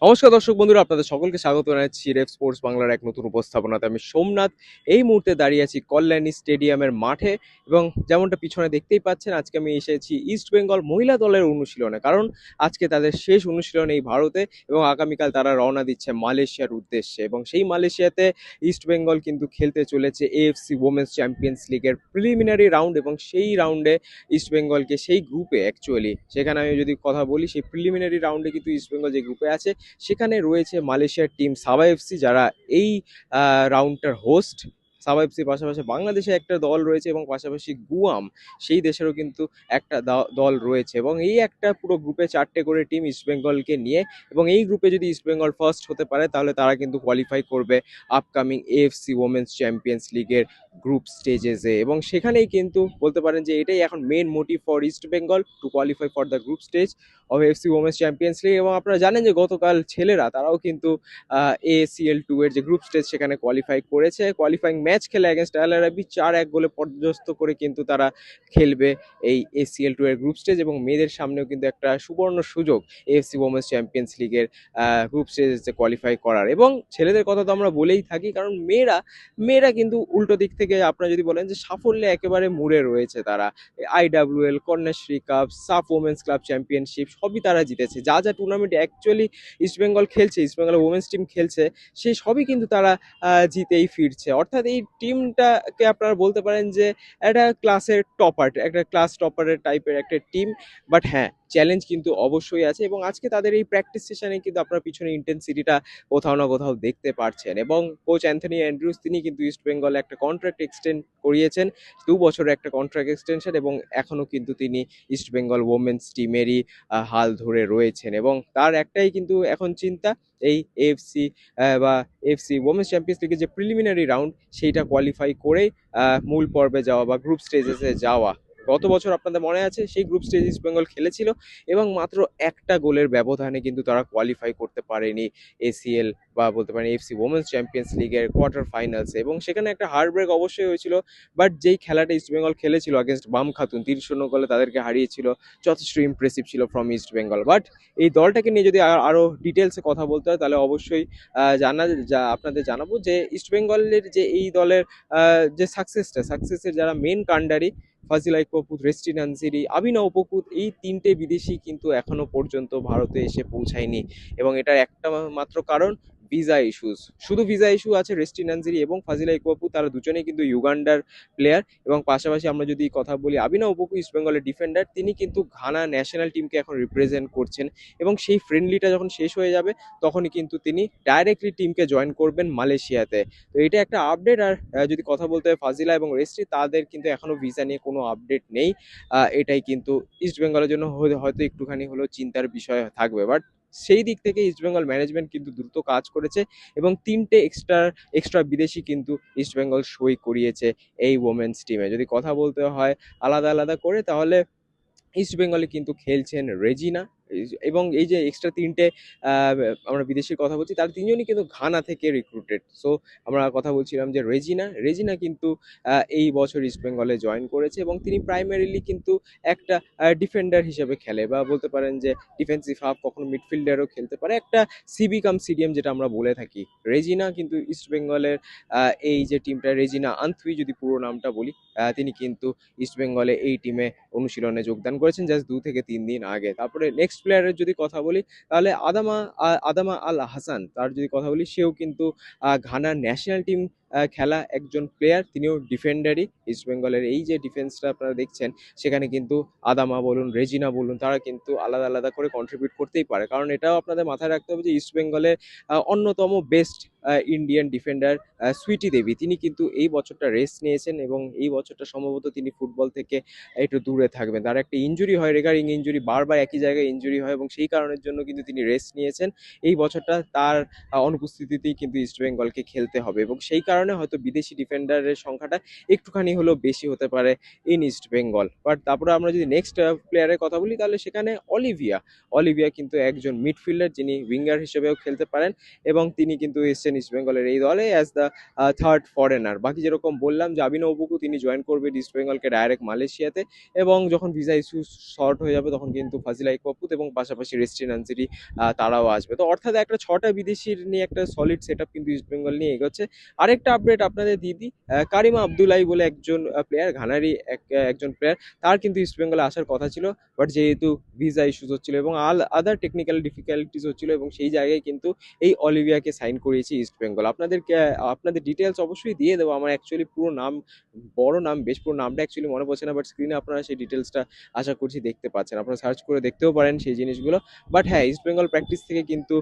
নমস্কার দর্শক বন্ধুরা, আপনাদের সকলকে স্বাগত জানাচ্ছি রেফ স্পোর্টস বাংলার এক নতুন উপস্থাপনাতে। আমি সোমনাথ এই মুহূর্তে দাঁড়িয়ে আছি কল্যাণী স্টেডিয়ামের মাঠে এবং যেমনটা পিছনে দেখতেই পাচ্ছেন, আজকে আমি এসেছি ইস্ট বেঙ্গল মহিলা দলের অনুশীলনে। কারণ আজকে তাদের শেষ অনুশীলন এই ভারতে এবং আগামীকাল তারা রওনা দিচ্ছে মালয়েশিয়ার উদ্দেশ্যে। এবং সেই মালয়েশিয়াতে ইস্ট বেঙ্গল কিন্তু খেলতে চলেছে এএফসি ওমেন্স চ্যাম্পিয়ন্স লিগের প্রিলিমিনারি রাউন্ড, এবং সেই রাউন্ডে ইস্ট বেঙ্গলকে সেই গ্রুপে অ্যাকচুয়ালি সেখানে আমি যদি কথা বলি, সেই প্রিলিমিনারি রাউন্ডে কিন্তু ইস্ট বেঙ্গল যে গ্রুপে আছে সেখানে রয়েছে মালয়েশিয়ার টিম সাবা এফসি, যারা এই রাউন্ডটার হোস্ট। সাবা এফসির পাশাপাশি বাংলাদেশে একটা দল রয়েছে এবং পাশাপাশি গুয়াম, সেই দেশেরও কিন্তু একটা দল রয়েছে। এবং এই একটা পুরো গ্রুপে 4টে করে টিম ইস্টবেঙ্গলকে নিয়ে, এবং এই গ্রুপে যদি ইস্টবেঙ্গল ফার্স্ট হতে পারে তাহলে তারা কিন্তু কোয়ালিফাই করবে আপকামিং এএফসি ওমেন্স চ্যাম্পিয়ন্স লিগের গ্রুপ স্টেজেসে। এবং সেখানেই কিন্তু বলতে পারেন যে এটাই এখন main motive for East Bengal to qualify for the group stage of FC Women's Champions League. এবং আপনারা জানেন যে গতকাল ছেলেরা তারাও কিন্তু ACL 2 এর যে গ্রুপ স্টেজ সেখানে কোয়ালিফাই করেছে। কোয়ালিফাইং ম্যাচ খেলে অ্যাগেন্স্ট আল আরাবি 4-1 গোলে পর্যস্ত করে কিন্তু তারা খেলবে এই ACL 2 এর গ্রুপ স্টেজ। এবং মেয়েদের সামনেও কিন্তু একটা সুবর্ণ সুযোগ এএফসি ওমেন্স চ্যাম্পিয়ন্স লিগের গ্রুপ স্টেজে কোয়ালিফাই করার। এবং ছেলেদের কথা তো আমরা বলেই থাকি, কারণ মেয়েরা মেয়েরা কিন্তু উল্টো দিক থেকে আপনারা যদি বলেন যে সাফল্যে একেবারে মুড়ে রয়েছে তারা। IWL, কন্যাশ্রী কাপ, সাফ ওমেন্স ক্লাব চ্যাম্পিয়নশিপ সবই তারা জিতেছে। যা যা টুর্নামেন্টে অ্যাকচুয়ালি ইস্টবেঙ্গল খেলছে, ইস্টবেঙ্গল ওমেন্স টিম খেলছে, সেই সবই কিন্তু তারা জিতেই ফিরছে। অর্থাৎ এই টিমটাকে আপনারা বলতে পারেন যে একটা ক্লাসের টপার, একটা ক্লাস টপারের টাইপের একটা টিম। বাট হ্যাঁ, চ্যালেঞ্জ কিন্তু অবশ্যই আছে। এবং আজকে তাদের এই প্র্যাকটিস সেশনে কিন্তু আপনার পিছনে ইন্টেন্সিটিটা কোথাও না কোথাও দেখতে পারছেন। এবং কোচ অ্যান্থনি অ্যান্ড্রুজ তিনি কিন্তু ইস্ট বেঙ্গলে একটা কন্ট্রাক্ট এক্সটেন্ড করিয়েছেন, 2 বছরের একটা কন্ট্রাক্ট এক্সটেনশন। এবং এখনো কিন্তু তিনি ইস্ট বেঙ্গল ওমেন্স টিমেরই হাল ধরে রয়েছেন। এবং তার একটাই কিন্তু এখন চিন্তা, এই এএফসি বা এফসি ওমেন্স চ্যাম্পিয়ন্স লিগের যে প্রিলিমিনারি রাউন্ড সেইটা কোয়ালিফাই করেই মূল পর্বে যাওয়া বা গ্রুপ স্টেজেসে যাওয়া। গত বছর আপনাদের মনে আছে সেই গ্রুপ স্টেজ ইস্ট বেঙ্গল খেলেছিল এবং মাত্র একটা গোলের ব্যবধানে কিন্তু তারা কোয়ালিফাই করতে পারেনি ACL বা বলতে পারেন এফসি ওমেন্স চ্যাম্পিয়ন্স লিগের কোয়ার্টার ফাইনালসে। এবং সেখানে একটা হার্ট ব্রেক অবশ্যই হয়েছিল। বাট যেই খেলাটা ইস্টবেঙ্গল খেলেছিল আগেন্স্ট বাম খাতুন, 30-0 গোলে তাদেরকে হারিয়েছিল, যথেষ্ট ইমপ্রেসিভ ছিল ফ্রম ইস্টবেঙ্গল। বাট এই দলটাকে নিয়ে যদি আরও ডিটেলসে কথা বলতে হয় তাহলে অবশ্যই আপনাদের জানাবো যে ইস্টবেঙ্গলের যে এই দলের যে সাকসেসের যারা মেন কাণ্ডারি, ফাজিল ইকবাল, রেস্টিন আনজিরি, আবিনা উপকুত, এই 3টে বিদেশি কিন্তু এখনো পর্যন্ত ভারতে এসে পৌঁছায়নি। এবং এটার একটা মাত্র কারণ ভিসা ইস্যুস। শুধু ভিসা ইস্যু আছে রেস্টিন আনজিরি এবং ফাজিলা ইকবাপু, তারা দুজনেই কিন্তু ইউগান্ডার প্লেয়ার। এবং পাশাপাশি আমরা যদি কথা বলি আবিনা উপকু, ইস্ট বেঙ্গলের ডিফেন্ডার, তিনি কিন্তু ঘানা ন্যাশনাল টিমকে এখন রিপ্রেজেন্ট করছেন। এবং সেই ফ্রেন্ডলিটা যখন শেষ হয়ে যাবে তখনই কিন্তু তিনি ডাইরেক্টলি টিমকে জয়েন করবেন মালয়েশিয়াতে। তো এটা একটা আপডেট। আর যদি কথা বলতে হয় ফাজিলা এবং রেস্টি, তাদের কিন্তু এখনো ভিসা নিয়ে কোনো আপডেট নেই। এটাই কিন্তু ইস্ট বেঙ্গলের জন্য হয়তো একটুখানি হলেও চিন্তার বিষয় থাকবে। বাট সেই দিক থেকে ইস্টবেঙ্গল ম্যানেজমেন্ট কিন্তু দ্রুত কাজ করেছে এবং 3টে এক্সট্রা বিদেশি কিন্তু ইস্টবেঙ্গল সই করিয়েছে এই ওমেন্স টিমে। যদি কথা বলতে হয় আলাদা আলাদা করে, তাহলে ইস্ট বেঙ্গলে কিন্তু খেলছেন রেজিনা। এবং এই যে এক্সট্রা 3টে আমরা বিদেশির কথা বলছি, তার 3জনই কিন্তু ঘানা থেকে রিক্রুটেড। সো আমরা কথা বলছিলাম যে রেজিনা কিন্তু এই বছর ইস্ট বেঙ্গলে জয়েন করেছে এবং তিনি প্রাইমারিলি কিন্তু একটা ডিফেন্ডার হিসেবে খেলে, বা বলতে পারেন যে ডিফেন্সিভ হাফ, কখনো মিডফিল্ডারও খেলতে পারে, একটা সিবি কাম সিডিএম যেটা আমরা বলে থাকি। রেজিনা কিন্তু ইস্ট বেঙ্গলের এই যে টিমটা, রেজিনা আন্থুই যদি পুরো নামটা বলি, তিনি কিন্তু ইস্ট বেঙ্গলে এই টিমে অনুশীলনে যোগদান করেছেন জাস্ট 2 থেকে 3 দিন আগে। তারপরে নেক্সট প্লেয়ারের যদি কথা বলি তাহলে আদামা আল হাসান, তার যদি কথা বলি, সেও কিন্তু ঘানার ন্যাশনাল টিম খেলা একজন প্লেয়ার, তিনিও ডিফেন্ডারই। ইস্ট বেঙ্গলের এই যে ডিফেন্সটা আপনারা দেখছেন, সেখানে কিন্তু আদামা বলুন, রেজিনা বলুন, তারা কিন্তু আলাদা আলাদা করে কন্ট্রিবিউট করতেই পারে। কারণ এটাও আপনাদের মাথায় রাখতে হবে যে ইস্ট বেঙ্গলের অন্যতম বেস্ট ইন্ডিয়ান ডিফেন্ডার সুইটি দেবী, তিনি কিন্তু এই বছরটা রেস্ট নিয়েছেন এবং এই বছরটা সম্ভবত তিনি ফুটবল থেকে একটু দূরে থাকবেন। তার একটা ইনজুরি হয়, রেগারিং ইনজুরি, বারবার একই জায়গায় ইনজুরি হয় এবং সেই কারণের জন্য কিন্তু তিনি রেস্ট নিয়েছেন। এই বছরটা তার অনুপস্থিতিতেই কিন্তু ইস্ট বেঙ্গলকে খেলতে হবে এবং সেই কারণে কারণে হয়তো বিদেশি ডিফেন্ডারের সংখ্যাটা একটুখানি হলেও বেশি হতে পারে ইন ইস্ট বেঙ্গল। বাট তারপরে আমরা যদি নেক্সট প্লেয়ারের কথা বলি তাহলে সেখানে অলিভিয়া কিন্তু একজন মিডফিল্ডার যিনি উইঙ্গার হিসেবেও খেলতে পারেন এবং তিনি কিন্তু এসছেন ইস্ট বেঙ্গলের এই দলে অ্যাজ দ্য থার্ড ফরেনার। বাকি যেরকম বললাম যে আবিনো ওবুকু তিনি জয়েন করবেন ইস্ট বেঙ্গলকে ডাইরেক্ট মালয়েশিয়াতে, এবং যখন ভিসা ইস্যু শর্ট হয়ে যাবে তখন কিন্তু ফাজিলা ইকবাপুত এবং পাশাপাশি রেস্টিন আনসারি তারাও আসবে। তো অর্থাৎ একটা 6টা বিদেশির নিয়ে একটা সলিড সেট আপ কিন্তু ইস্ট বেঙ্গল নিয়ে এগোচ্ছে। আরেকটা আপডেট আপনাদের দিদি, কারিমা আবদুল্লাহি বলে একজন প্লেয়ার, ঘানারি একজন প্লেয়ার, তার কিন্তু ইস্ট বেঙ্গলে আসার কথা ছিল, বাট যেহেতু ভিসা ইস্যুস হচ্ছিল এবং আদার টেকনিক্যাল ডিফিকাল্টিস হচ্ছিল এবং সেই জায়গায় কিন্তু এই অলিভিয়াকে সাইন করিয়েছে ইস্ট বেঙ্গল। আপনাদের ডিটেলস অবশ্যই দিয়ে দেবো। আমার অ্যাকচুয়ালি পুরো নাম, বড় নাম, বেশ পুরো নামটা অ্যাকচুয়ালি মনে পড়ছে না, বাট স্ক্রিনে আপনারা সেই ডিটেলসটা আশা করছি দেখতে পাচ্ছেন, আপনারা সার্চ করে দেখতেও পারেন সেই জিনিসগুলো। বাট হ্যাঁ, ইস্ট বেঙ্গল প্র্যাকটিস থেকে কিন্তু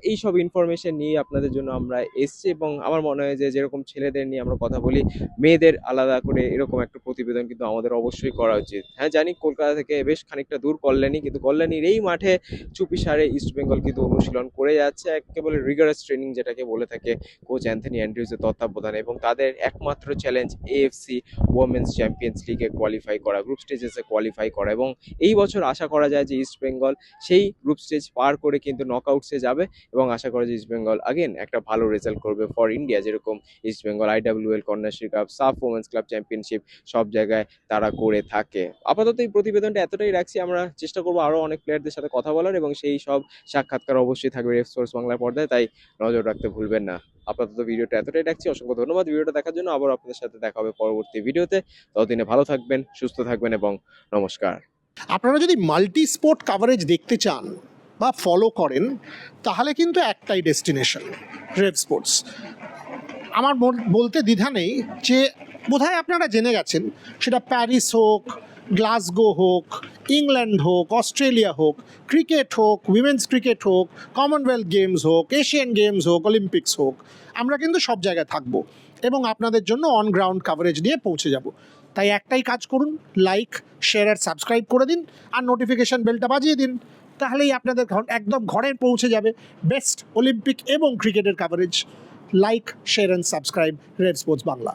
এই সব ইনফরমেশন নিয়ে আপনাদের জন্য আমরা এসছি, এবং আমার মনে হয় যে যেরকম ছেলেদের নিয়ে আমরা কথা বলি, মেয়েদের আলাদা করে এরকম একটা প্রতিবেদন কিন্তু আমাদের অবশ্যই করা উচিত। হ্যাঁ জানি কলকাতা থেকে বেশ খানিকটা দূর কল্যাণী, কিন্তু কল্যাণীর এই মাঠে চুপিসারে ইস্ট বেঙ্গল কিন্তু অনুশীলন করে যাচ্ছে, একেবারে রিগারাস ট্রেনিং যেটাকে বলে থাকে কোচ অ্যান্থনি অ্যান্ড্রিউসের তত্ত্বাবধানে, এবং তাদের একমাত্র চ্যালেঞ্জ এএফসি ওমেন্স চ্যাম্পিয়ন্স লিগে কোয়ালিফাই করা, গ্রুপ স্টেজেসে কোয়ালিফাই করা, এবং এই বছর আশা করা যায় যে ইস্ট বেঙ্গল সেই গ্রুপ স্টেজ পার করে কিন্তু নকআউটসে যাবে, এবং আশা করা যায় ইস্ট বেঙ্গল আগেন একটা ভালো রেজাল্ট করবে ফর ইন্ডিয়া, যেরকম east Bengal IWL, Kanyashree cup, সাফ ওমেন্স ক্লাব চ্যাম্পিয়নশিপ সব জায়গায় তারা করে থাকে। আপাতত এই প্রতিবেদনটা এতটাই রাখছি, আমরা চেষ্টা করবো আরও অনেক প্লেয়ারদের সাথে কথা বলার, এবং সেই সব সাক্ষাৎকার অবশ্যই থাকবে রেফ স্পোর্টস বাংলার পর্দায়, তাই নজর রাখতে ভুলবেন না। আপাতত ভিডিওটা এতটাই রাখছি, অসংখ্য ধন্যবাদ ভিডিওটা দেখার জন্য। আবার আপনাদের সাথে দেখা হবে পরবর্তী ভিডিওতে, ততদিনে ভালো থাকবেন, সুস্থ থাকবেন এবং নমস্কার। আপনারা যদি মাল্টি স্পোর্ট কাভারেজ দেখতে চান বা ফলো করেন তাহলে কিন্তু একটাই ডেস্টিনেশন, রেভ স্পোর্টস। আমার বলতে দ্বিধা নেই যে বোধহয় আপনারা জেনে গেছেন, সেটা প্যারিস হোক, গ্লাসগো হোক, ইংল্যান্ড হোক, অস্ট্রেলিয়া হোক, ক্রিকেট হোক, উইমেন্স ক্রিকেট হোক, কমনওয়েলথ গেমস হোক, এশিয়ান গেমস হোক, অলিম্পিক্স হোক, আমরা কিন্তু সব জায়গায় থাকবো এবং আপনাদের জন্য অন গ্রাউন্ড কাভারেজ নিয়ে পৌঁছে যাব। তাই একটাই কাজ করুন, লাইক, শেয়ার আর সাবস্ক্রাইব করে দিন, আর নোটিফিকেশান বেলটা বাজিয়ে দিন, তাহলেই আপনাদের একদম ঘরে পৌঁছে যাবে বেস্ট অলিম্পিক এবং ক্রিকেটের coverage. Like, share and subscribe Rev Sports Bangla.